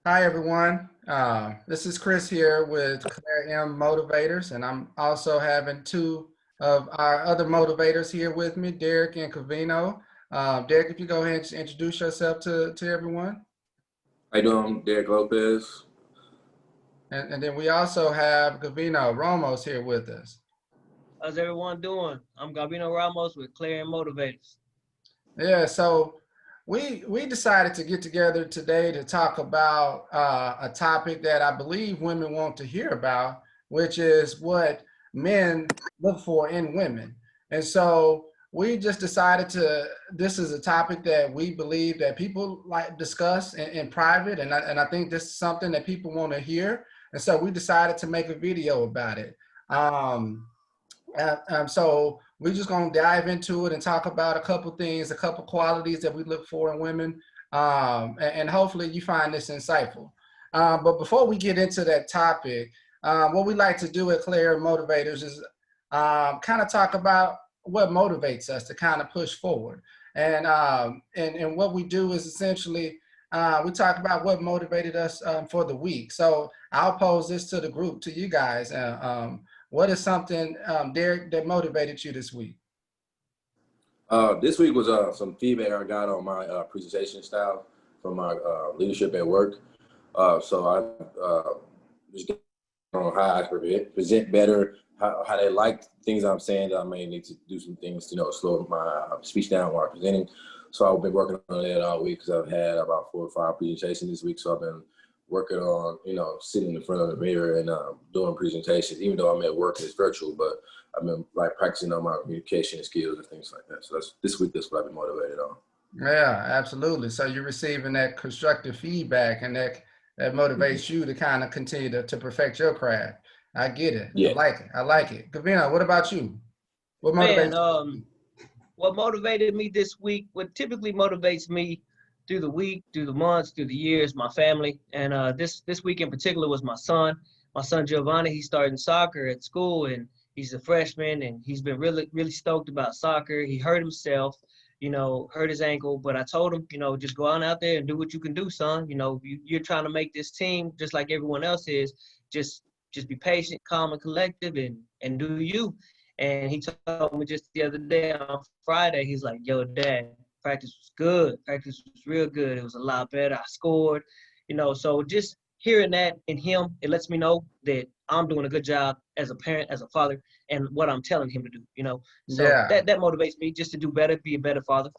Hi, everyone. This is Chris here with Clair Em Motivators, and I'm also having two of our other motivators here with me, Derek and Gavino. Derek, if you go ahead and introduce yourself to everyone. How you doing? I'm Derek Lopez. And then we also have Gavino Ramos here with us. How's everyone doing? I'm Gavino Ramos with Clair Em Motivators. Yeah, so we decided to get together today to talk about a topic that I believe women want to hear about, which is what men look for in women. And so we just decided to. This is a topic that we believe that people like discuss in private, and I think this is something that people want to hear. And so we decided to make a video about it. Um, so we're just going to dive into it and talk about a couple things, a couple qualities that we look for in women, and hopefully you find this insightful. But before we get into that topic, what we like to do at Clair Motivators is kind of talk about what motivates us to kind of push forward. And what we do is essentially we talk about what motivated us for the week. So I'll pose this to the group, to you guys. What is something, Derek, that motivated you this week? This week was some feedback I got on my presentation style from my leadership at work. So I just get on how I present better, how they like things I'm saying, that I may need to do some things to slow my speech down while presenting. So I've been working on that all week because I've had about 4 or 5 presentations this week. So I've been working on, sitting in front of the mirror and doing presentations, even though I'm at work and it's virtual, but I've been like practicing on my communication skills and things like that. So this week, that's what I've been motivated on. Yeah, absolutely. So you're receiving that constructive feedback, and that Mm-hmm. motivates you to kind of continue to perfect your craft. I get it. I Yeah. like it. I like it. Gavina, what about you? What Man, motivates you? what motivated me this week, what typically motivates me through the week, through the months, through the years, my family. And this week in particular was my son. My son Giovanni, he's starting soccer at school and he's a freshman and he's been really stoked about soccer. He hurt himself, hurt his ankle, but I told him, just go on out there and do what you can do, son. You're trying to make this team just like everyone else is. Just just be patient, calm, and collective, and do you. And he told me just the other day on Friday, he's like, "Yo, Dad, practice was good. Practice was real good. It was a lot better. I scored, So just hearing that in him, it lets me know that I'm doing a good job as a parent, as a father, and what I'm telling him to do. So Yeah, that motivates me just to do better, be a better father,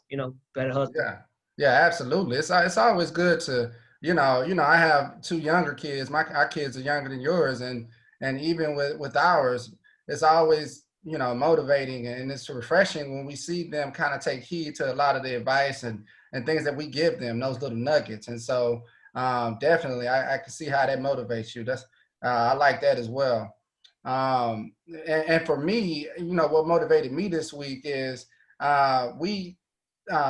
better husband. yeah, yeah, absolutely. It's always good to, I have two younger kids. Our kids are younger than yours, and even with ours, it's always, motivating, and it's refreshing when we see them kind of take heed to a lot of the advice and things that we give them, those little nuggets. And so definitely I can see how that motivates you. I like that as well. And for me, what motivated me this week is we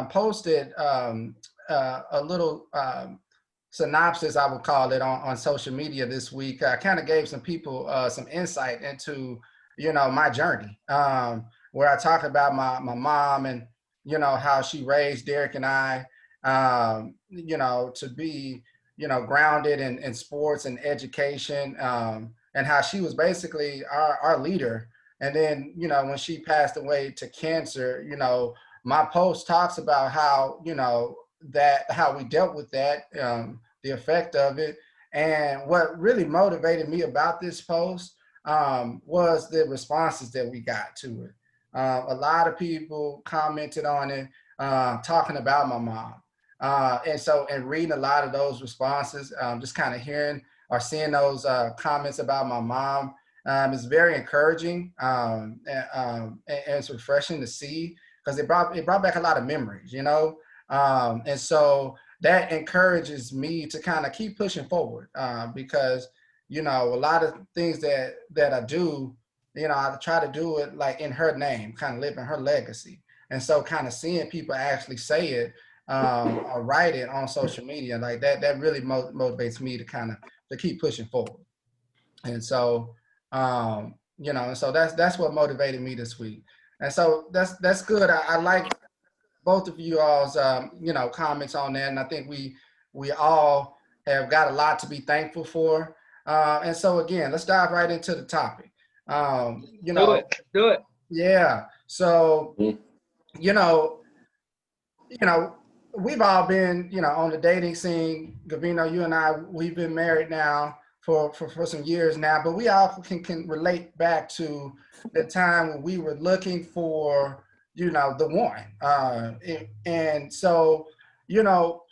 posted a little synopsis, I would call it, on social media this week. I kind of gave some people some insight into, my journey, where I talk about my mom and, how she raised Derek and I, to be, grounded in sports and education, and how she was basically our leader. And then, when she passed away to cancer, my post talks about how how we dealt with that, the effect of it. And what really motivated me about this post was the responses that we got to it. A lot of people commented on it, talking about my mom. And reading a lot of those responses, just kind of hearing or seeing those comments about my mom, is very encouraging, and it's refreshing to see, because it brought back a lot of memories, and so that encourages me to kind of keep pushing forward, because a lot of things that I do, I try to do it like in her name, kind of live in her legacy. And so kind of seeing people actually say it, or write it on social media like that really motivates me to kind of to keep pushing forward. And so so that's what motivated me this week. And so that's good. I like both of you all's comments on that, and I think we all have got a lot to be thankful for. And so again, let's dive right into the topic. You Do know, it. Do it. yeah. So, Mhm. you know, you know, we've all been, on the dating scene. Gavino, you and I, we've been married now for some years now, but we all can relate back to the time when we were looking for, the one. And so, you know,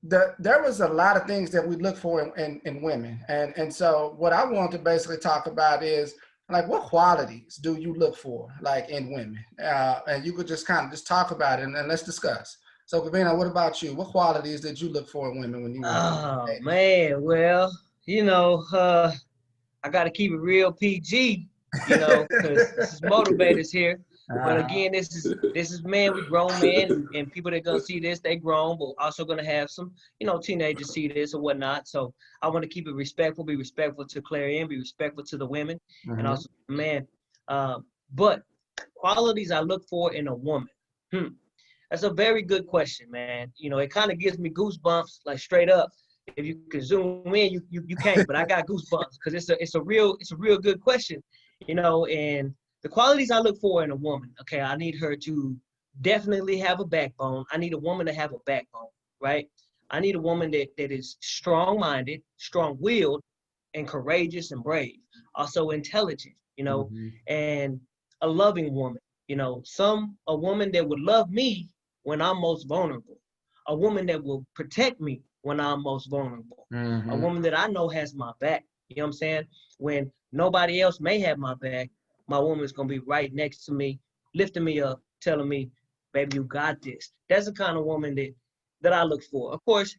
there was a lot of things that we look for in women. And so what I want to basically talk about is like, what qualities do you look for like in women? And you could just kind of just talk about it and let's discuss. So Gavina, what about you? What qualities did you look for in women when you were Oh dating? man, well, I got to keep it real PG, because this is motivators here. But Uh-huh. again, this is man, we grown men, and people that gonna see this, they grown, but also gonna have some, teenagers see this or whatnot. So I want to keep it respectful, be respectful to Claire Em, be respectful to the women, and Mhm. also the man. But qualities I look for in a woman. Hmm. That's a very good question, man. It kind of gives me goosebumps, like straight up. If you can zoom in, you can't, but I got goosebumps because it's a real good question, And the qualities I look for in a woman, okay, I need her to definitely have a backbone. I need a woman to have a backbone, right? I need a woman that is strong-minded, strong-willed, and courageous and brave. Also intelligent, Mhm. and a loving woman. A woman that would love me when I'm most vulnerable, a woman that will protect me when I'm most vulnerable, a Mhm. woman that I know has my back. You know what I'm saying? When nobody else may have my back, my woman's gonna be right next to me, lifting me up, telling me, "Baby, you got this." That's the kind of woman that I look for. Of course,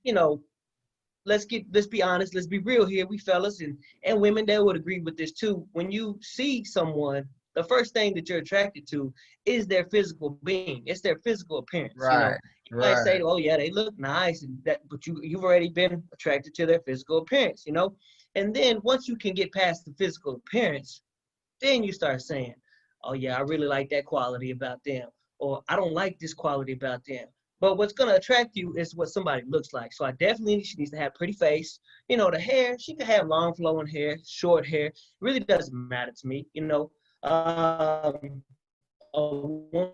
let's be honest, let's be real here, we fellas and women that would agree with this too. When you see someone, the first thing that you're attracted to is their physical being. It's their physical appearance. Right. You might say, Right. "Oh yeah, they look nice," and that, but you've already been attracted to their physical appearance. And then once you can get past the physical appearance, then you start saying, "Oh yeah, I really like that quality about them," or "I don't like this quality about them." But what's gonna attract you is what somebody looks like. So she needs to have a pretty face. The hair, she can have long flowing hair, short hair. It really doesn't matter to me. A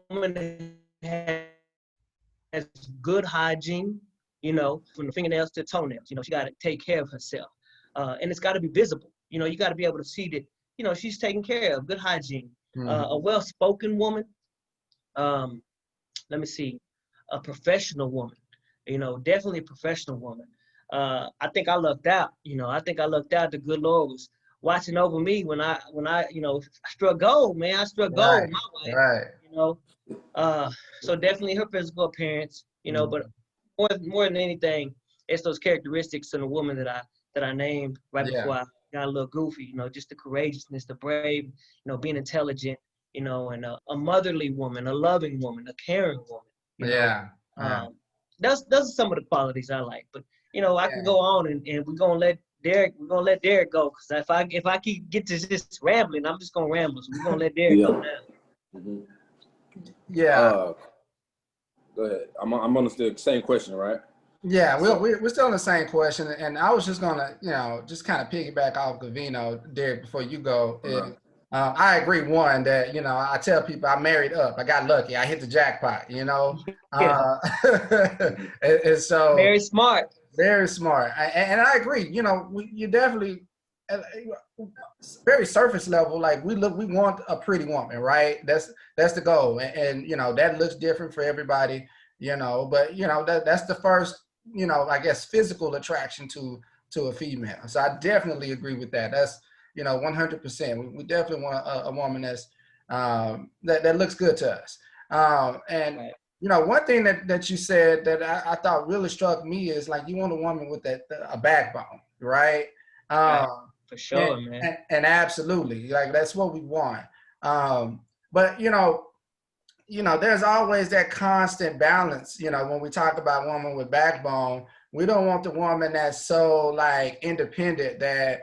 woman has good hygiene. From the fingernails to the toenails. She got to take care of herself, and it's got to be visible. You got to be able to see that. She's taken care of. Good hygiene. A Mhm. well-spoken woman. Um, Let me see, a professional woman, definitely a professional woman. I think I lucked out, I think I lucked out. The good Lord was watching over me when I struck gold, man. I struck Right. gold my way, Right. you know. So definitely her physical appearance, but Mhm. more than anything, it's those characteristics in a woman that I named right before Yeah. I got a little goofy, just the courageousness, the brave, being intelligent, and a motherly woman, a loving woman, a caring woman, you know. Yeah. Yeah. Um, those are some of the qualities I like. But I can Yeah. go on and we're gonna let Derek go, because if I keep get to just rambling, I'm just gonna ramble. So we're gonna let Derek go Yeah. now. Mhm. Yeah. Uh, Go ahead. I'm on the same question, right? Yeah, So, we're still on the same question, and I was just gonna, just kind of piggyback off Gavino, Derek, before you go. uh, I agree, one, that I tell people I married up, I got lucky, I hit the jackpot, Yeah, uh, and so very smart. very smart, and I agree. You definitely uh, very surface level, like we want a pretty woman, right? That's the goal, and that looks different for everybody, but that's the first, I guess, physical attraction to a female. So I definitely agree with that. That's 100%. We definitely want a woman that looks good to us. And Right, one thing that you said that I thought really struck me is like you want a woman with a backbone, right? right, Um, for and, sure, man. and absolutely, like that's what we want. But there's always that constant balance. When we talk about woman with backbone, we don't want the woman that's so like independent that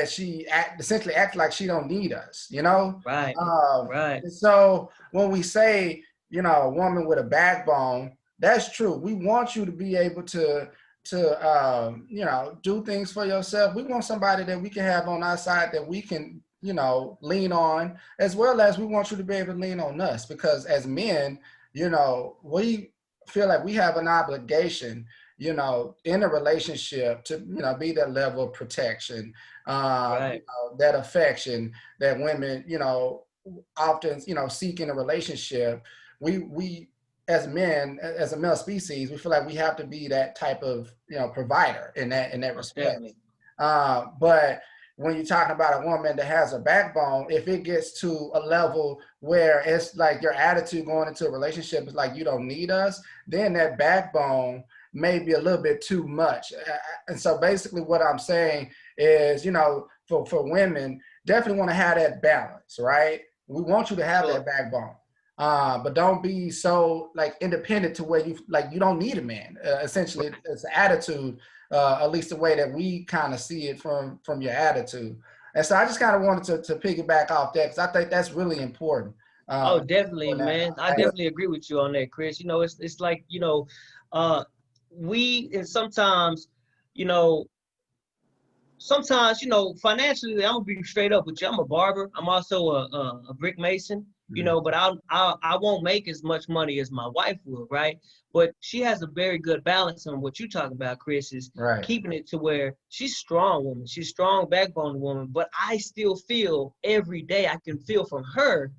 she essentially acts like she don't need us. Right, right, And so when we say a woman with a backbone, that's true. We want you to be able you know, do things for yourself. We want somebody that we can have on our side that we can, you know, lean on, as well as we want you to be able to lean on us, because as men, you know, we feel like we have an obligation, you know, in a relationship to, you know, be that level of protection, you Right. know, that affection that women, you know, often, you know, seek in a relationship. We as men, as a male species, we feel like we have to be that type of, you know, provider in that Most respect. definitely. But when you're talking about a woman that has a backbone, if it gets to a level where it's like your attitude going into a relationship is like, you don't need us, then that backbone may be a little bit too much. And so basically what I'm saying is, you know, for women, definitely want to have that balance, right? We want you to have Sure. that backbone. But don't be so like independent to where you like you don't need a man. Essentially, it's an attitude, at least the way that we kind of see it from your attitude. And so I just kind of wanted to piggyback off that because I think that's really important. Oh, Um, definitely, on that. man. I Yeah. definitely agree with you on that, Chris. You know, it's like, you know, uh we and sometimes, you know, sometimes, you know, financially, I'm gonna be straight up with you. I'm a barber. I'm also a brick mason. You Mhm. know, but I won't make as much money as my wife will, right? But she has a very good balance on what you're talking about, Chris, is Right. keeping it to where she's strong woman, she's strong backbone woman, but I still feel every day I can feel from her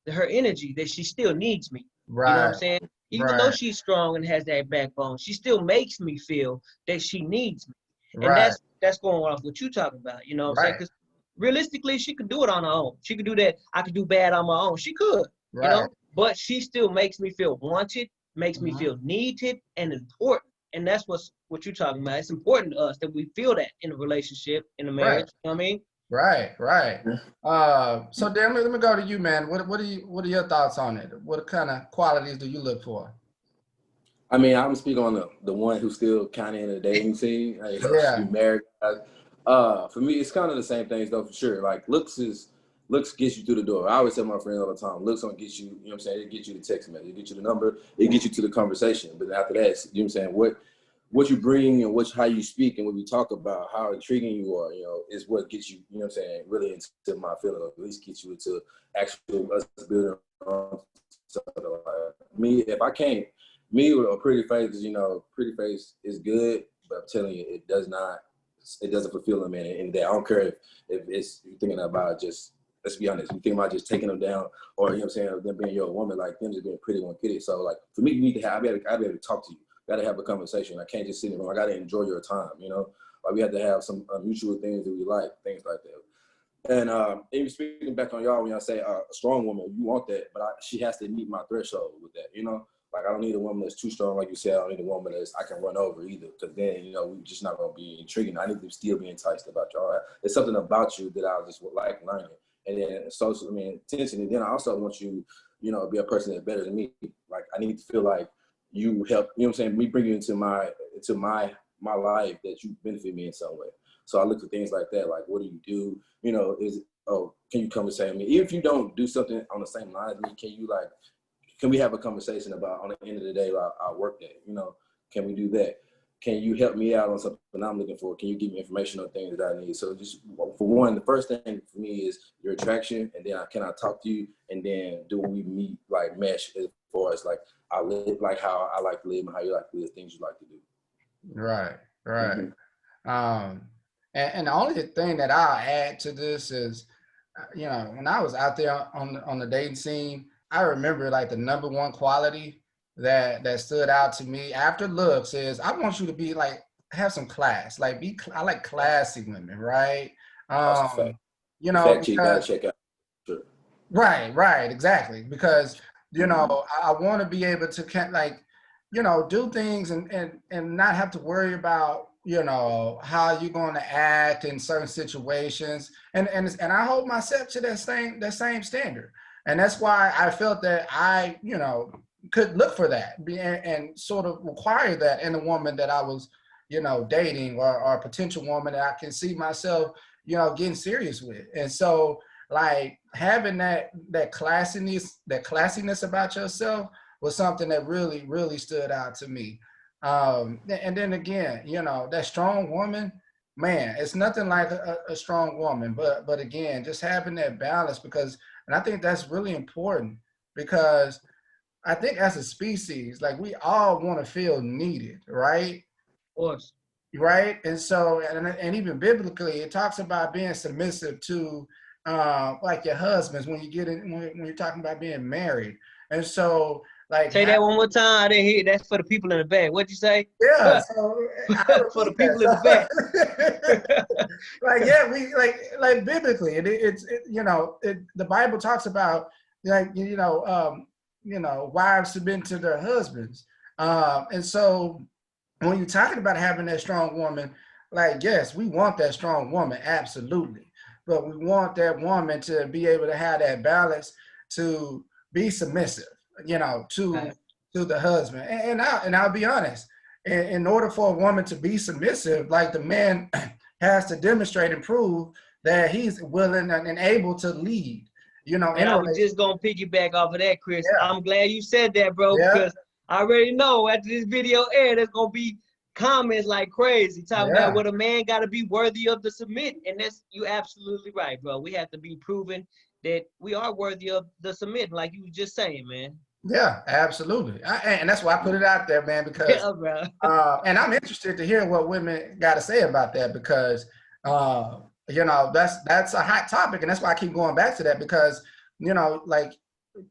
energy that she still needs me. You know what I'm Right. saying? Even though Right. she's strong and has that backbone, she still makes me feel that she needs me. And Right. that's going off what you talking about. You know what I'm saying? Right. Because realistically, she could do it on her own. She could do that. I could do bad on my own. She could, you Right. know, but she still makes me feel wanted, makes me Mhm. feel needed and important. And that's what you're talking about. It's important to us that we feel that in a relationship, in a Right. marriage. You know what I mean? Right. Right. Yeah. So Dan, let me go to you, man. What are your thoughts on it? What kind of qualities do you look for? I mean, I'm speaking on the one who's still kind of in the dating scene. Like, Yeah. you married. For me, it's kind of the same things though, for sure. Like looks gets you through the door. I always tell my friends all the time, looks don't get you. You know what I'm saying? It gets you the text message, it gets you the number, it gets you to the conversation. But after that, you know what I'm saying? What you bring and how you speak and what we talk about, how intriguing you are, you know, is what gets you. You know what I'm saying? Really into my feeling, or at least gets you into actual us building something like me. If I can't. Me with a pretty face, 'cause, you know, pretty face is good, but I'm telling you, it doesn't fulfill them in the day. I don't care if it's you're thinking about just, let's be honest, you think about just taking them down, or you know what I'm saying, them being your woman, like them just being pretty one kitty. So like for me, you need to have, I be able to talk to you. Gotta have a conversation. I can't just sit in the room. I gotta enjoy your time, you know. Like we have to have some mutual things that we like, things like that. And even speaking back on y'all, when y'all say a strong woman, you want that, but she has to meet my threshold with that, you know. Like I don't need a woman that's too strong, like you said. I don't need a woman that's I can run over either, because then you know we're just not gonna be intriguing. I need to still be enticed about y'all. There's something about you that I just would like learning, and then social, I mean, attention. And then I also want you, you know, be a person that's better than me. Like I need to feel like you help. You know what I'm saying? Me bring you into my life, that you benefit me in some way. So I look for things like that. Like what do you do? You know, can you come and say to me? Even if you don't do something on the same line as me, can we have a conversation about on the end of the day our work day? You know, can we do that? Can you help me out on something I'm looking for? Can you give me information on things that I need? So just for one, the first thing for me is your attraction, and then can I talk to you, and then do we meet like mesh as far as like I live, like how I like to live and how you like to live, things you like to do. Right. Right. Mm-hmm. Um, and the only thing that I'll add to this is, you know, when I was out there on the dating scene, I remember like the number one quality that stood out to me after looks is I want you to be like have some class, like I like classy women, right? That's a fact. You The know, fact you gotta because check out. Sure. right, right, exactly. Because you know, Mm-hmm. I want to be able to like, you know, do things and not have to worry about, you know, how you're going to act in certain situations. And I hold myself to that same standard. And that's why I felt that I, you know, could look for that and sort of require that in a woman that I was, you know, dating or a potential woman that I can see myself, you know, getting serious with. And so like having that classiness about yourself was something that really stood out to me. And then again, that strong woman, man, it's nothing like a strong woman. But again, just having that balance, because, and I think that's really important, because I think as a species, like, we all want to feel needed, right? Of course. Right. And so, and even biblically, it talks about being submissive to, like, your husbands when you get in, when you're talking about being married. And so, like, Say that one more time. I didn't hear. That's for the people in the back. What'd you say? yeah, For so I the repeat that. people in the back. So, like, yeah, we like biblically, the Bible talks about, like, wives submit to their husbands, and so when you're talking about having that strong woman, like, yes, we want that strong woman, absolutely, but we want that woman to be able to have that balance, to be submissive, Right. to the husband. And I'll be honest, in order for a woman to be submissive, like, the man has to demonstrate and prove that he's willing and able to lead, in And a I was relationship. just gonna piggyback off of that, Chris. Yeah, I'm glad you said that, bro, yeah, because I already know after this video aired, there's gonna be comments like crazy talking about yeah, what a man got to be worthy of the submit, and that's you absolutely right, bro. We have to be proven that we are worthy of the submit, like you were just saying, man. yeah, absolutely. And that's why I put it out there, man, because, Yeah, bro. and I'm interested to hear what women got to say about that, because, that's a hot topic, and that's why I keep going back to that, because, like,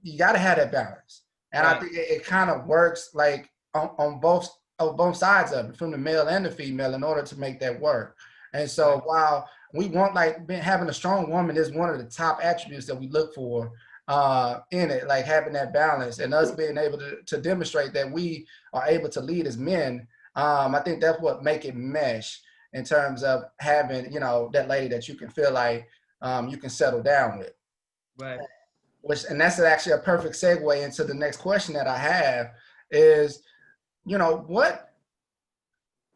you got to have that balance, and I Right, think it kind of works, like, on both sides of it, from the male and the female, in order to make that work. And so, right, while we want, like, having a strong woman is one of the top attributes that we look for, in it, like, having that balance and us being able to demonstrate that we are able to lead as men. I think that's what make it mesh, in terms of having, that lady that you can feel like, you can settle down with. right. And that's actually a perfect segue into the next question that I have is, what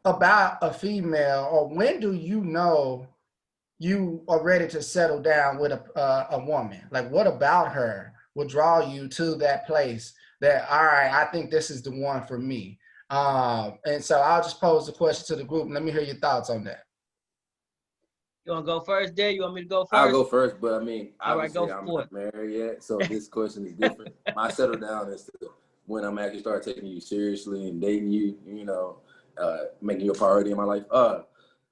about a female, or when do you know you are ready to settle down with a woman? Like, what about her will draw you to that place that, all right, I think this is the one for me? And so I'll just pose the question to the group, and let me hear your thoughts on that. You wanna go first, Dad? You want me to go I'll go first? first, but I mean, All right, go obviously, I'm for not married yet, so this question is different. My settle down is to when I'm actually start taking you seriously and dating you, making you a priority in my life.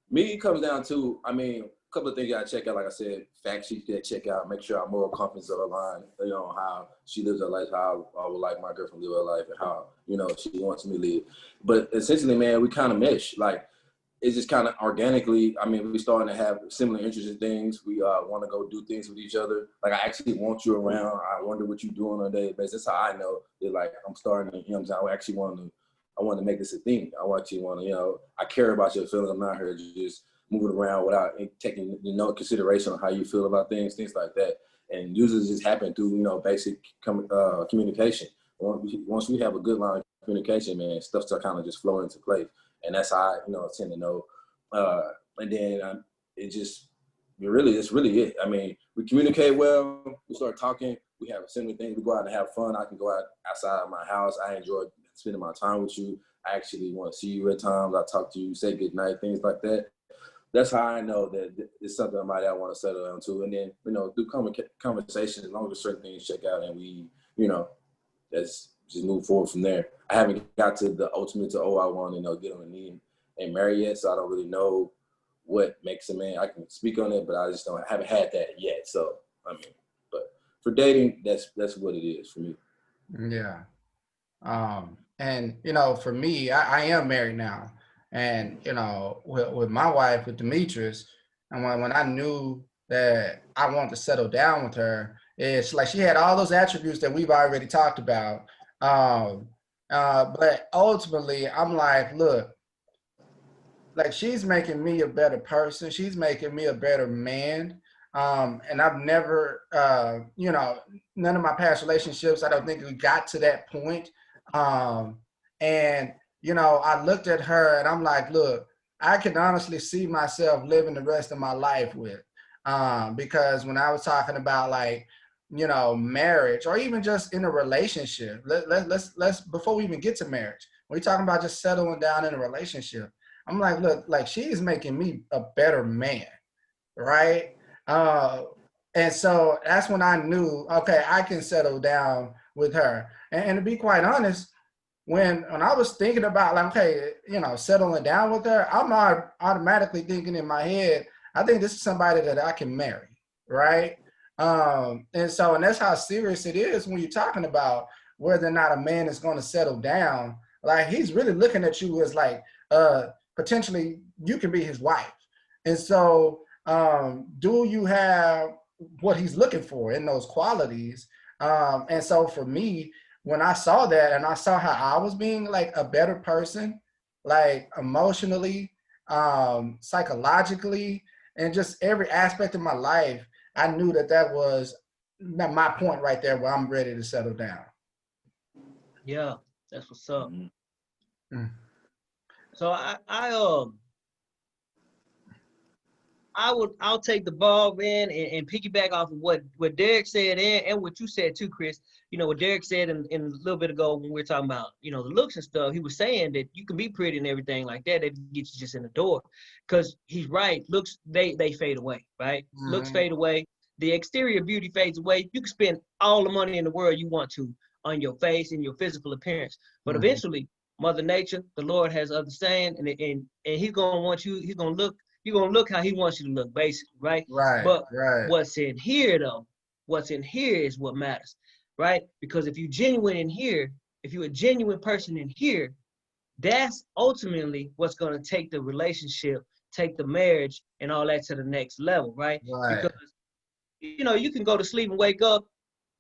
Me, it comes down to, I mean, a couple of things you gotta check out. Like I said, fact sheets that check out, make sure our moral compass are aligned, how she lives her life, how I would like my girlfriend to live her life, and how, she wants me to live. But essentially, man, we kind of mesh. Like, it's just kind of organically. I mean, we starting to have similar interests in things. We want to go do things with each other. Like, I actually want you around. I wonder what you're doing on a daily basis. That's how I know that, like, I'm starting to, I actually I want to make this a thing. I actually want to, I care about your feelings. I'm not here just moving around without taking, consideration on how you feel about things like that. And usually just happen through, basic communication. Once we have a good line of communication, man, stuff start kind of just flowing into place. And that's how I, tend to know. And then it's really it. I mean, we communicate well. We start talking. We have similar things. We go out and have fun. I can go outside of my house. I enjoy spending my time with you. I actually want to see you at times. I talk to you, say good night, things like that. That's how I know that it's something I might want to settle down to. And then, through conversation, as long as certain things check out and we, that's just move forward from there. I haven't got to the ultimate to, I want to, get on a knee and marry yet. So I don't really know what makes a man. I can speak on it, but I just haven't had that yet. So, I mean, but for dating, that's what it is for me. Yeah. And, for me, I am married now. And, with my wife, with Demetrius, and when I knew that I wanted to settle down with her, it's like she had all those attributes that we've already talked about. Um, but ultimately, I'm like, look, like, she's making me a better person. She's making me a better man. And I've never, none of my past relationships, I don't think we got to that point. Um, and, I looked at her and I'm like, look, I can honestly see myself living the rest of my life with. Because when I was talking about, like, marriage, or even just in a relationship, let's before we even get to marriage, we talking about just settling down in a relationship. I'm like, look, like she's making me a better man, right? Uh, and so that's when I knew, okay, I can settle down with her. And to be quite honest, when I was thinking about like, okay, settling down with her, I'm not automatically thinking in my head, I think this is somebody that I can marry, right? And that's how serious it is when you're talking about whether or not a man is going to settle down. Like he's really looking at you as like potentially you can be his wife. And so do you have what he's looking for in those qualities? And so for me, when I saw that and I saw how I was being like a better person, like emotionally, psychologically, and just every aspect of my life, I knew that was my point right there where I'm ready to settle down. Yeah, that's what's up. Mm. So I'll take the ball, man, and piggyback off of what Derek said and what you said too, Chris. You know, what Derek said in a little bit ago when we were talking about, the looks and stuff, he was saying that you can be pretty and everything like that, that gets you just in the door. Because he's right, looks, they fade away, right? Mm-hmm. Looks fade away. The exterior beauty fades away. You can spend all the money in the world you want to on your face and your physical appearance. But eventually, Mother Nature, the Lord has other saying, and he's going to want you, you're going to look how he wants you to look, basically, right? Right. But right. what's in here, though, what's in here is what matters, right? Because if you're genuine in here, if you're a genuine person in here, that's ultimately what's going to take the relationship, take the marriage, and all that to the next level, right? Because, you can go to sleep and wake up,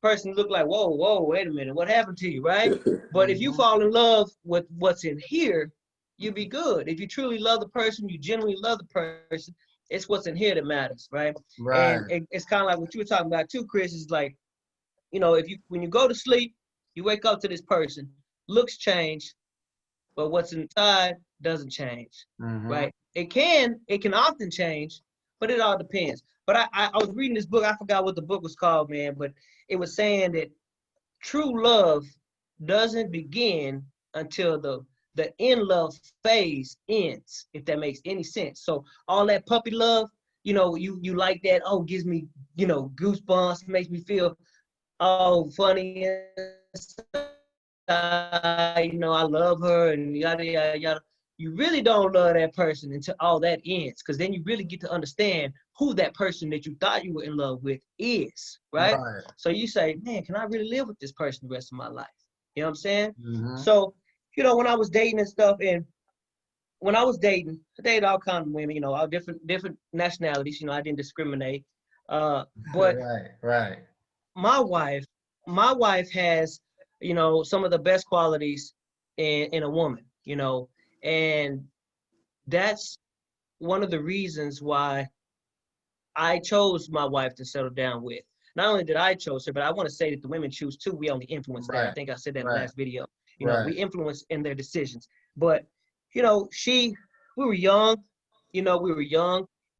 person look like, whoa, wait a minute, what happened to you, right? But if you fall in love with what's in here, you'll be good. If you truly love the person, you genuinely love the person, it's what's in here that matters, right? Right. And it's kind of like what you were talking about too, Chris, is like, when you go to sleep, you wake up to this person, looks change, but what's inside doesn't change, right? It can often change, but it all depends. But I was reading this book, I forgot what the book was called, man, but it was saying that true love doesn't begin until the in love phase ends, if that makes any sense. So all that puppy love, you like that, gives me, goosebumps, makes me feel funny I love her and yada yada yada. You really don't love that person until all that ends, because then you really get to understand who that person that you thought you were in love with is, right? So you say, man, can I really live with this person the rest of my life? You know what I'm saying? So, when I was dating and stuff, and when I was dating, I dated all kinds of women, all different nationalities. I didn't discriminate. But right. My wife has, some of the best qualities in a woman, and that's one of the reasons why I chose my wife to settle down with. Not only did I choose her, but I want to say that the women choose too. We only influence that. I think I said that in the last video. We influence in their decisions. But, we were young,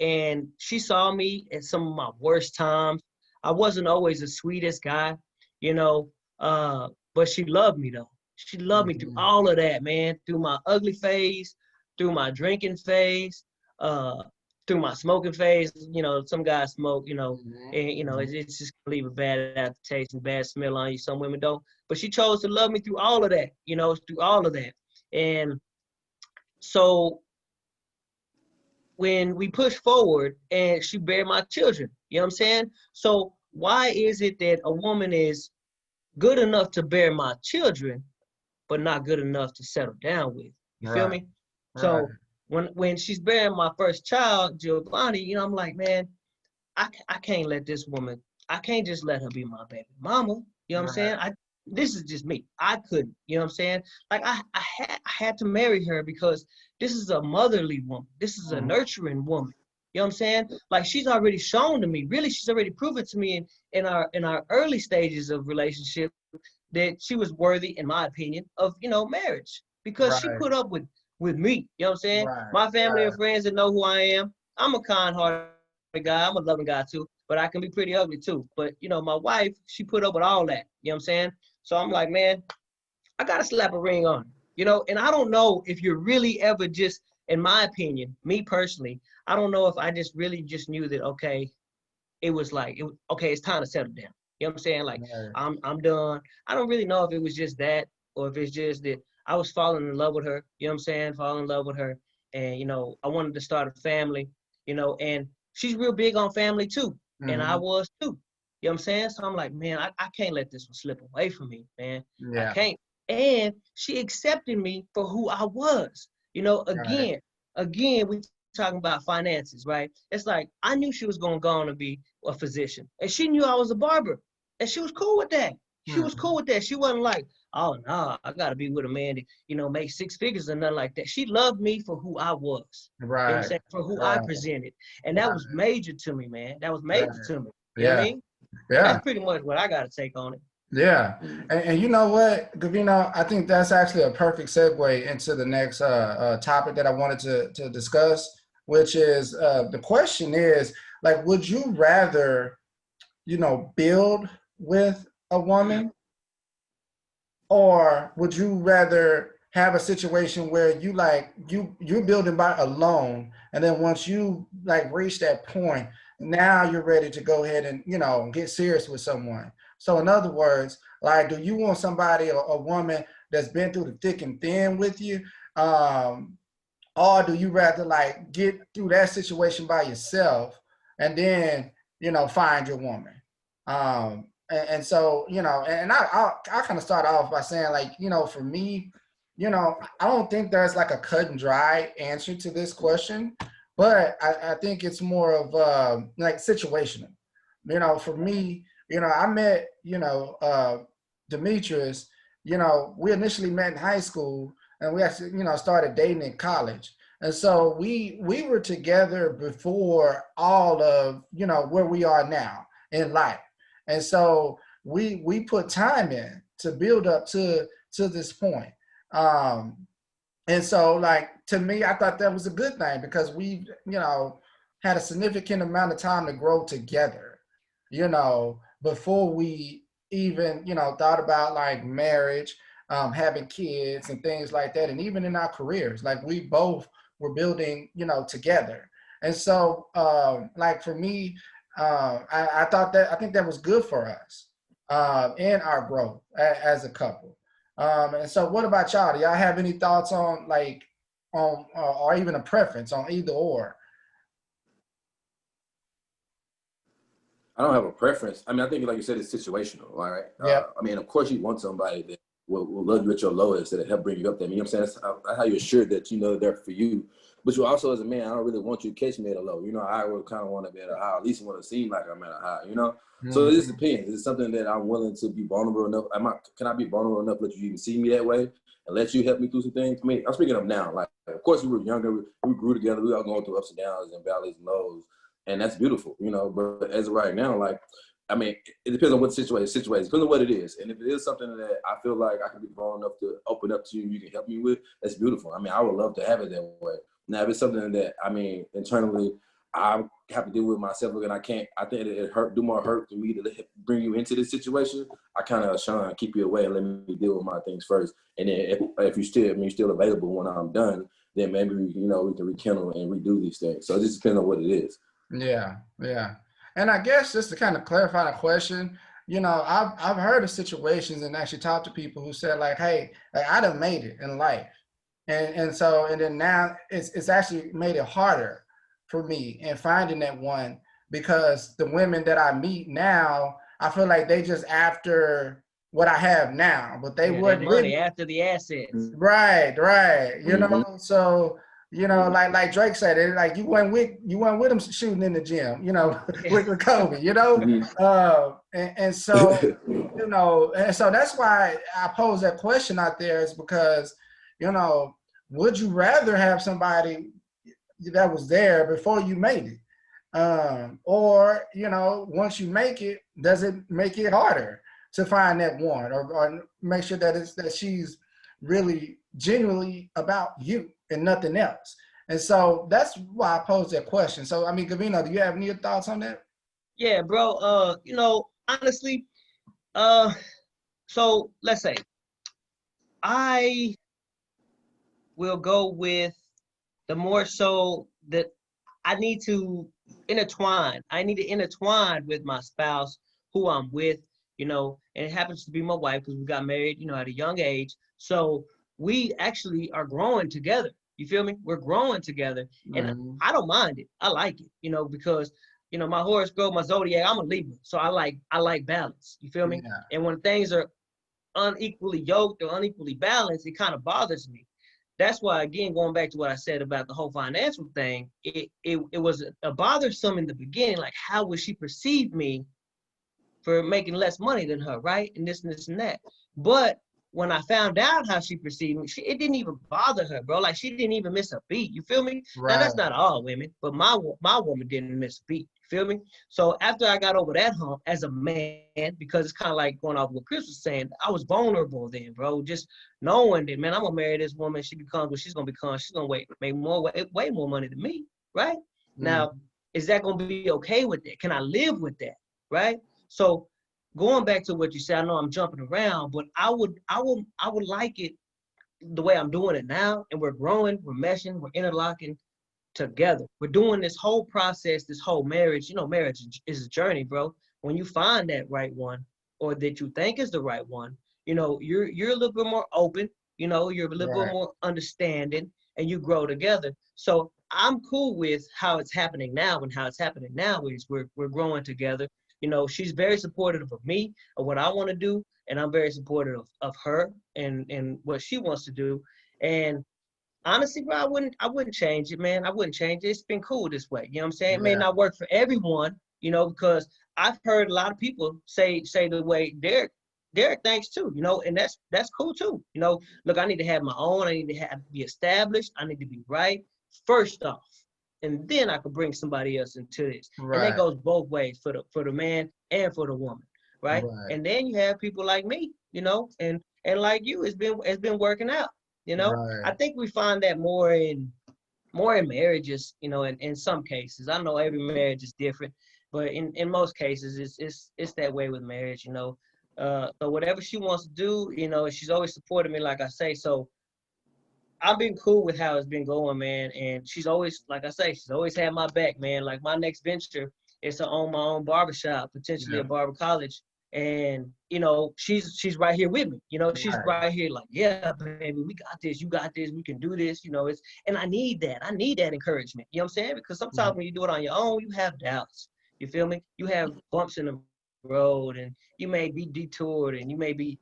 and she saw me at some of my worst times. I wasn't always the sweetest guy, but she loved me though. She loved me through all of that, man, through my ugly phase, through my drinking phase, through my smoking phase. Some guys smoke, and it's just gonna leave a bad aftertaste and bad smell on you. Some women don't, but she chose to love me through all of that, through all of that. And so when we push forward and she bear my children, you know what I'm saying? So why is it that a woman is good enough to bear my children, but not good enough to settle down with? You feel me? So when she's bearing my first child, Giovanni, I'm like, man, I can't let this woman, I can't just let her be my baby mama. You know what I'm saying? This is just me. I couldn't, you know what I'm saying? Like I had to marry her because this is a motherly woman. This is a nurturing woman. You know what I'm saying? Like she's already shown to me, really, she's already proven to me in our early stages of relationship that she was worthy, in my opinion, of, marriage, because she put up with me. You know what I'm saying? My family and friends that know who I am, I'm a kind-hearted guy. I'm a loving guy too, but I can be pretty ugly too. But, my wife, she put up with all that. You know what I'm saying? So I'm like, man, I got to slap a ring on her. You know, and I don't know if you're really ever just, in my opinion, me personally, I don't know if I just really just knew that, okay, it was like, okay, it's time to settle down. You know what I'm saying? Like, Right. I'm done. I don't really know if it was just that or if it's just that I was falling in love with her. You know what I'm saying? Falling in love with her. And, you know, I wanted to start a family, you know, and she's real big on family too. And I Hmm. was too. You know what I'm saying? So I'm like, man, I can't let this one slip away from me, man. I Yeah. can't. And she accepted me for who I was. You know, Right. again, we talking about finances, right? It's like I knew she was gonna go on to be a physician, and she knew I was a barber, and she was cool with that. She was Mhm. cool with that. She wasn't like, oh no, I gotta be with a man that, you know, make six figures or nothing like that. She loved me for who I was. You know what I'm Right. saying? For who I Right. presented. And that was Right. major to me, man. That was Right. major to me. You know what I Yeah. mean? And Yeah. that's pretty much what I gotta take on it. Yeah. And you know what, Gavino, I think that's actually a perfect segue into the next topic that I wanted to discuss, which is the question is like, would you rather, build with a woman, or would you rather have a situation where you're building by alone, and then once you like reach that point, now you're ready to go ahead and get serious with someone. So in other words, like, do you want somebody, a woman that's been through the thick and thin with you, um, or do you rather like get through that situation by yourself and then find your woman? And so and I kind of start off by saying, like, for me, I don't think there's like a cut and dry answer to this question, but I think it's more of like situational. For me, I met Demetrius. We initially met in high school, and we actually started dating in college. And so we were together before all of where we are now in life. And so we put time in to build up to this point. Um, and so, like, to me, I thought that was a good thing because we had a significant amount of time to grow together, before we even thought about like marriage, having kids and things like that. And even in our careers, like, we both were building together. And so like, for me, I think that was good for us in our growth as a couple. And so what about y'all? Do y'all have any thoughts on, like, on or even a preference on either or? I don't have a preference. I mean, I think, like you said, it's situational, all right? Yep. I mean, of course, you want somebody that will love you at your lowest, that'll help bring you up there. You know what I'm saying? That's how you're sure that they're there for you. But you also, as a man, I don't really want you to catch me at a low. I would kind of want to be at a high, at least want to seem like I'm at a high. So it just Mhm. depends. It's something that I'm willing to be vulnerable enough. Can I be vulnerable enough to let you even see me that way and let you help me through some things? I mean, I'm speaking of now. Like, of course, we were younger. We grew together. We all going through ups and downs and valleys and lows. And that's beautiful, But as of right now, like, I mean, it depends on what situation, depends on what it is. And if it is something that I feel like I can be vulnerable enough to open up to you, you can help me with, that's beautiful. I mean, I would love to have it that way. Now, if it's something that, I mean, internally, I have to deal with myself, and I think it do more hurt to me to bring you into this situation. I kind of shun, keep you away, and let me deal with my things first. And then if you're still available when I'm done, then maybe we can rekindle and redo these things. So it just depends on what it is. Yeah, yeah. And I guess just to kind of clarify the question, I've heard of situations and actually talked to people who said, like, hey, like, I done made it in life. And then now it's actually made it harder for me in finding that one, because the women that I meet now, I feel like they just after what I have now, but they Yeah, that wasn't really. money after the assets. Right, right. Mm-hmm. So like Drake said, it like you went with him shooting in the gym, Yeah. with Kobe, Mm-hmm. and so and so that's why I pose that question out there, is because you know would you rather have somebody that was there before you made it, or once you make it, does it make it harder to find that one, or make sure that she's really genuinely about you and nothing else? And so that's why I posed that question. So, I mean, Gavino, do you have any thoughts on that? Yeah, bro. Honestly, uh, so let's say I we'll go with the more so that I need to intertwine. I need to intertwine with my spouse, who I'm with, and it happens to be my wife because we got married, at a young age. So we actually are growing together. You feel me? We're growing together. And Mhm. I don't mind it. I like it, because, my horoscope, my zodiac, I'm a Libra. So I like balance. You feel me? Yeah. And when things are unequally yoked or unequally balanced, it kind of bothers me. That's why, again, going back to what I said about the whole financial thing, it was a bothersome in the beginning. Like, how would she perceive me for making less money than her, right? And this and this and that. But when I found out how she perceived me, it didn't even bother her, bro. Like, she didn't even miss a beat. You feel me? Now, Right. that's not all women, but my woman didn't miss a beat. You feel me? So after I got over that hump as a man, because it's kind of like going off what Chris was saying, I was vulnerable then, bro. Just knowing that, man, I'm gonna marry this woman. She becomes what she's gonna become. She's gonna make way more money than me, right? Mhm. Now, is that gonna be okay with that? Can I live with that, right? So going back to what you said, I know I'm jumping around, but I would like it the way I'm doing it now, and we're growing, we're meshing, we're interlocking together. We're doing this whole process, this whole marriage. Marriage is a journey, bro. When you find that right one, or that you think is the right one, you're a little bit more open. You're a little bit Right. more understanding, and you grow together. So I'm cool with how it's happening now, and how it's happening now is we're growing together. She's very supportive of me, of what I want to do, and I'm very supportive of her and what she wants to do. And honestly, bro, I wouldn't change it, man. I wouldn't change it. It's been cool this way. You know what I'm saying? It may Yeah. not work for everyone, because I've heard a lot of people say the way Derek thinks too, and that's cool too. Look, I need to have my own. I need to be established. I need to be right first off, and then I could bring somebody else into this. And that Right. goes both ways for the man and for the woman, right? Right. And then you have people like me, and like you, it's been working out. I Right. think we find that more in marriages, in some cases. I know every marriage is different, but in most cases it's that way with marriage. So whatever she wants to do, she's always supported me, like I say. So I've been cool with how it's been going, man. And she's always, like I say, she's always had my back, man. Like, my next venture is to own my own barbershop, potentially a Yeah. barber college. And, she's right here with me. She's Right. right here like, yeah, baby, we got this, you got this, we can do this. And I need that. I need that encouragement. You know what I'm saying? Because sometimes Mhm. when you do it on your own, you have doubts. You feel me? You have bumps in the road, and you may be detoured, and you may be,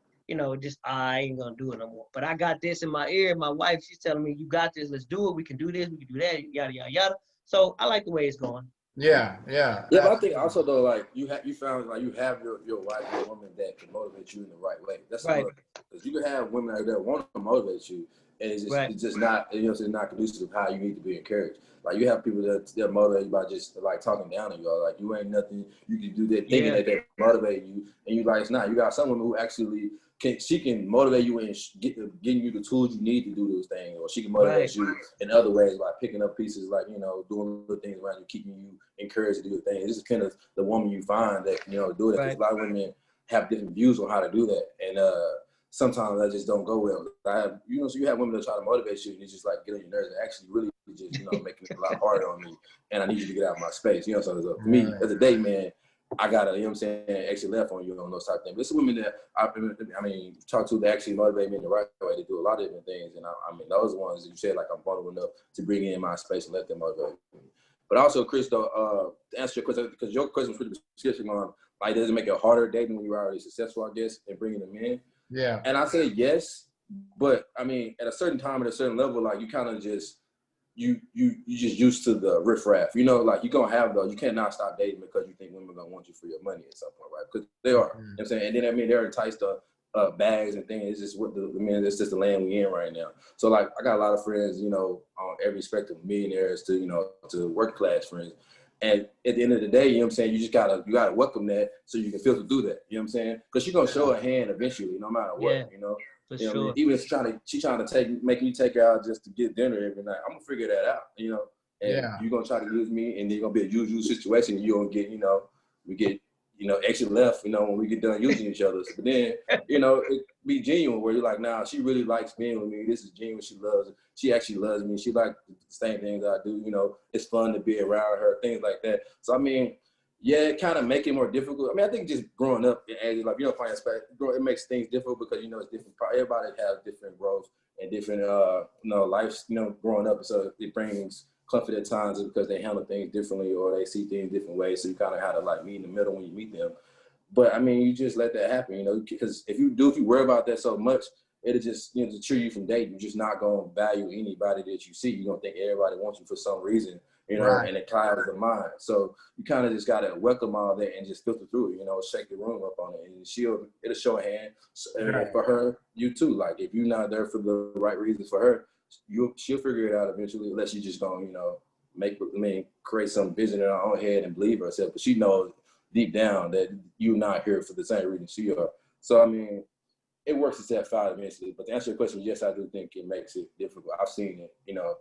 just I ain't gonna do it no more. But I got this in my ear. My wife, she's telling me, you got this. Let's do it. We can do this. We can do that. Yada yada yada. So I like the way it's going. Yeah. Yeah. Yeah, but I think Absolutely. also though, like you found like you have your wife, your woman that can motivate you in the right way. That's Right, another because you can have women out there that want to motivate you, and right, it's just not it's not conducive to how you need to be encouraged. Like you have people that motivate you by just like talking down on you, or like you ain't nothing. You can do that thinking yeah, that they motivate you, and you like it's not. You got someone who actually can motivate you and getting you the tools you need to do those things, or she can right, motivate you in other ways by picking up pieces like doing little things around you, keeping you encouraged to do the things. This is kind of the woman you find that do that because right, a lot of women have different views on how to do that, and sometimes that just don't go well. I have so you have women that try to motivate you and it's just like get on your nerves and actually really just making it a lot harder on me, and I need you to get out of my space. So for me Right. as a date man, I gotta, what I'm saying, actually left on you on those type of things. But it's women that I mean, talk to that actually motivate me in the right way. They do a lot of different things. And I mean, those ones that you said, like, I'm vulnerable enough to bring in my space and let them motivate me. But also, Chris, though, to answer your question, because your question was pretty specific on, like, does it make it harder dating when you're already successful, I guess, and bringing them in? Yeah. And I say yes, but I mean, at a certain time, at a certain level, like, you kind of just, you just used to the riffraff, like you're gonna have you can't not stop dating because you think women are gonna want you for your money at some point, right? Because they are, you know Mhm. what I'm saying? And then I mean they're enticed to bags and things. It's just what it's just the land we in right now. So like I got a lot of friends, on every spectrum, millionaires to to working class friends. And at the end of the day, you know what I'm saying, you gotta welcome that so you can filter through that, you know what I'm saying? Because she's gonna show Yeah. her hand eventually, no matter yeah, what. for You know what I mean? sure. Even if she's trying to make me take her out just to get dinner every night, I'm gonna figure that out. And Yeah. you're gonna try to use me, and then you're gonna be a use situation, and you're gonna get, we get you know, exit left, you know, when we get done using each other. But then, you know, it be genuine where you're like, nah, she really likes being with me. This is genuine. She actually loves me. She likes the same things I do. You know, it's fun to be around her, things like that. So, I mean, yeah, it kind of make it more difficult. I mean, I think just growing up, like, you know, it makes things difficult because, you know, it's different. Everybody has different growth and different, you know, lives, you know, growing up. So it brings comfort at times because they handle things differently or they see things different ways. So you kind of have to like meet in the middle when you meet them. But I mean, you just let that happen, you know, because if you worry about that so much, it'll just, you know, deter you from dating. You're just not going to value anybody that you see. You're going to think everybody wants you for some reason, you know, Right. and it clouds the mind. So you kind of just got to welcome all that and just filter through it, you know, shake the room up on it. And it'll show a hand. And Right. for her, you too. Like, if you're not there for the right reasons for her, she'll figure it out eventually, unless you just going, you know, create some vision in her own head and believe herself. But she knows deep down that you're not here for the same reason she are. So, I mean, it works itself out eventually. But to answer your question, yes, I do think it makes it difficult. I've seen it, you know,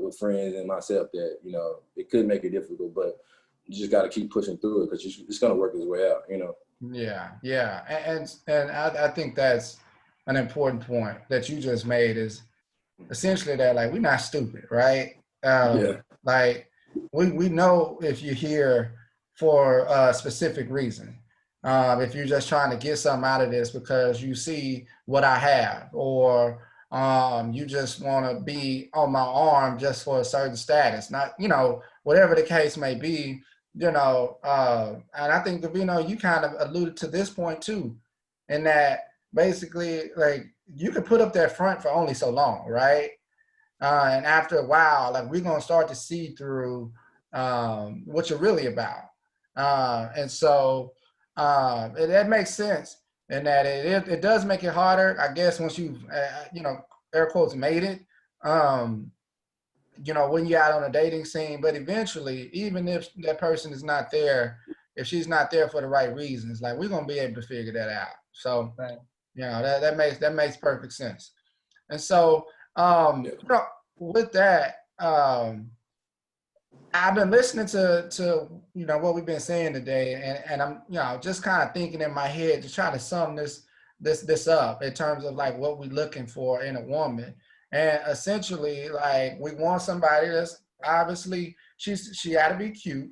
with friends and myself that, you know, it could make it difficult, but you just got to keep pushing through it because it's going to work its way out, you know. Yeah, yeah, and I think that's an important point that you just made is essentially that like we're not stupid, right? Yeah. Like we know if you're here for a specific reason. If you're just trying to get something out of this because you see what I have, or you just want to be on my arm just for a certain status, not, you know, whatever the case may be, you know. And I think, Gavino, you kind of alluded to this point too, in that basically, like, you could put up that front for only so long, right? And after a while, like, we're gonna start to see through what you're really about. And so that makes sense, in that it does make it harder, I guess, once you've you know, air quotes, made it. Um, you know, when you're out on a dating scene, but eventually, even if that person is not there, if she's not there for the right reasons, like, we're gonna be able to figure that out. So, Right. you know, that makes perfect sense. And so, Yeah. you know, with that, I've been listening to you know what we've been saying today, and I'm, you know, just kind of thinking in my head to try to sum this up in terms of like what we're looking for in a woman. And essentially, like, we want somebody that's obviously, she got to be cute.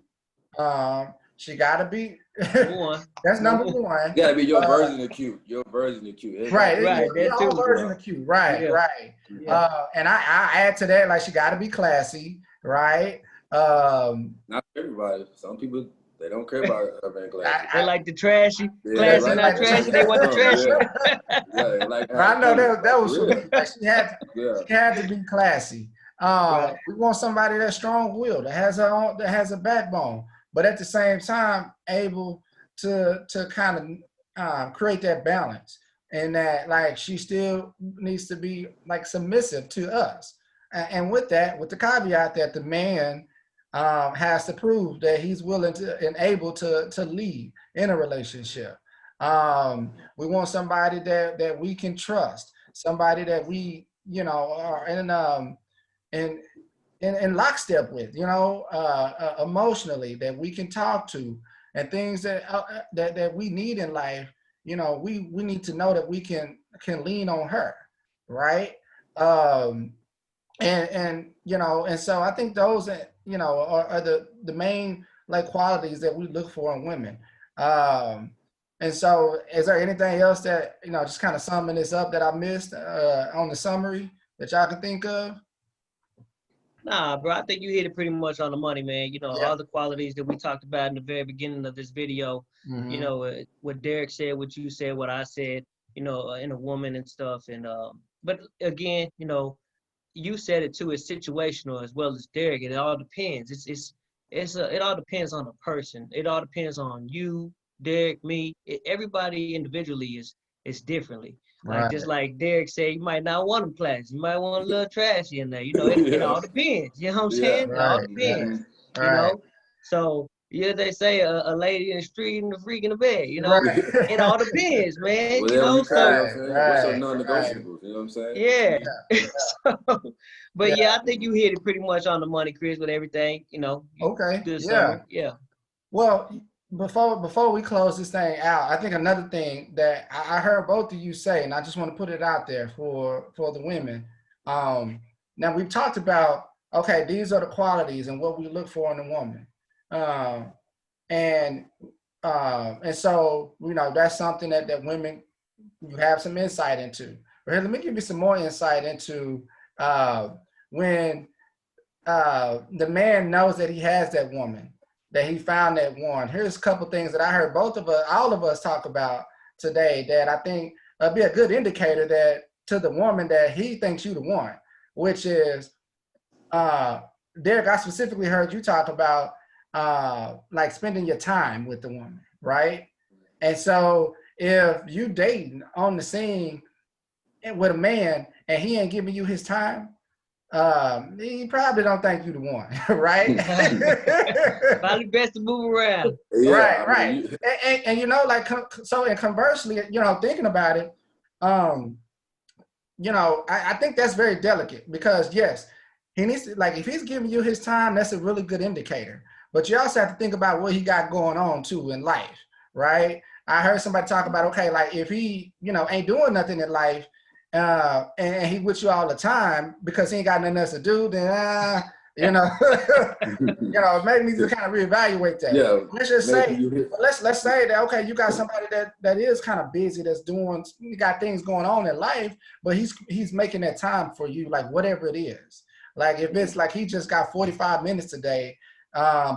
She got to be Number one. that's number Number one. You got to be your Uh, version of cute. Your version of cute. right, Everybody, it right, can be that your own too. version of cute. Right, Yeah. right. Yeah. And I add to that, like, she got to be classy, right? not everybody. Some people, they don't care about being classy. They like the trashy, Yeah, they classy, like not like trashy. They want the trashy. yeah, they like but I know that like, was for me. Like, yeah. she had to be classy. Right. We want somebody that's strong-willed, that has her own, that has a backbone, but at the same time able to kind of create that balance, and that, like, she still needs to be like submissive to us. And with that, with the caveat that the man has to prove that he's willing to and able to lead in a relationship. We want somebody that we can trust, somebody that we, you know, are in in lockstep with, you know, emotionally, that we can talk to, and things that we need in life. You know, we need to know that we can lean on her, right? Um, and you know, and so I think those, you know, are the main, like, qualities that we look for in women. And so, is there anything else that, you know, just kind of summing this up, that I missed on the summary that y'all can think of? Nah, bro, I think you hit it pretty much on the money, man. You know, Yeah. all the qualities that we talked about in the very beginning of this video, you Mm-hmm. know, what Derek said, what you said, what I said, you know, in a woman and stuff. And, but again, you know, you said it too, it's situational as well as Derek. It all depends. It all depends on the person. It all depends on you, Derek, me. Everybody individually is differently. Like, Right. just like Derek said, you might not want them classy. You might want a little trashy in there. You know, it Yeah. all depends. You know what I'm Yeah. saying? It all Right. depends. You Right. know? So, yeah, they say a lady in the street and a freak in the bed, you know? Right. It all depends, man. You Whatever know? you call, you know So, what I'm saying? What's your Right. Right. non-negotiables? You know what I'm saying? yeah. Yeah. So, but Yeah. yeah, I think you hit it pretty much on the money, Chris, with everything. You know, Okay. good Yeah. summary. Yeah. Well, before we close this thing out, I think another thing that I heard both of you say, and I just want to put it out there for the women. Um, Now we've talked about, okay, these are the qualities and what we look for in a woman, um, and and so that's something that women, you have some insight into. But here, let me give you some more insight into when the man knows that he has that woman, that he found that one. Here's a couple things that I heard all of us talk about today that I think be a good indicator that to the woman that he thinks you the one, which is Derek, I specifically heard you talk about like spending your time with the woman, right? And so if you dating on the scene with a man and he ain't giving you his time, he probably don't think you the one, right? Probably best to move around. Right, Yeah, I right. mean, you, And like, so, and conversely, thinking about it, um, I think that's very delicate because yes, he needs to, like, if he's giving you his time, that's a really good indicator. But you also have to think about what he got going on too in life, right? I heard somebody talk about, okay, like if he, ain't doing nothing in life, and he with you all the time because he ain't got nothing else to do, then you know, maybe need to kind of reevaluate that. yeah, Let's just maybe say, you hit. let's say that, okay, you got somebody that is kind of busy, that's doing, you got things going on in life, but he's making that time for you, like whatever it is. Like if it's like he just got 45 minutes today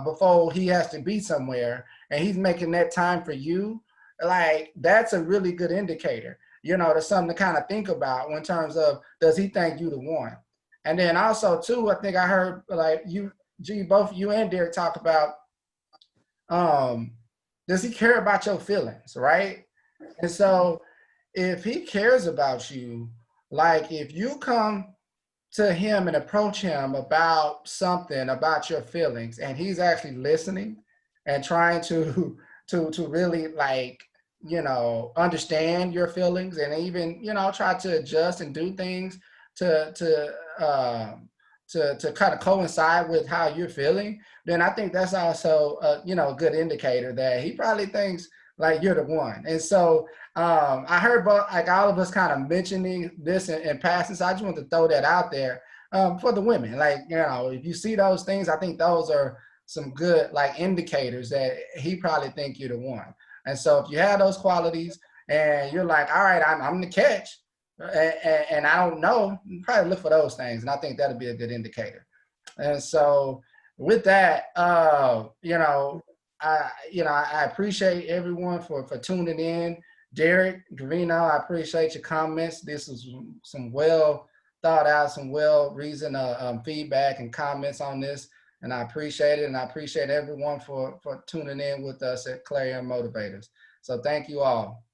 before he has to be somewhere, and he's making that time for you, like that's a really good indicator. There's something to kind of think about in terms of, does he think you the one? And then also too, I think I heard like both you and Derek talk about, um, does he care about your feelings, right? And so if he cares about you, like if you come to him and approach him about something about your feelings, and he's actually listening and trying to to really, like, understand your feelings, and even try to adjust and do things to to kind of coincide with how you're feeling, then I think that's also a good indicator that he probably thinks like you're the one. And so I heard both, like all of us kind of mentioning this in passing, so I just want to throw that out there for the women. Like, if you see those things, I think those are some good like indicators that he probably think you're the one. And so if you have those qualities and you're like, all right, I'm the catch, and I don't know, you probably look for those things. And I think that'll be a good indicator. And so with that, I appreciate everyone for tuning in. Derek, Gavino, I appreciate your comments. This is some well thought out, some well reasoned feedback and comments on this, and I appreciate it. And I appreciate everyone for tuning in with us at Clair Em Motivators. So thank you all.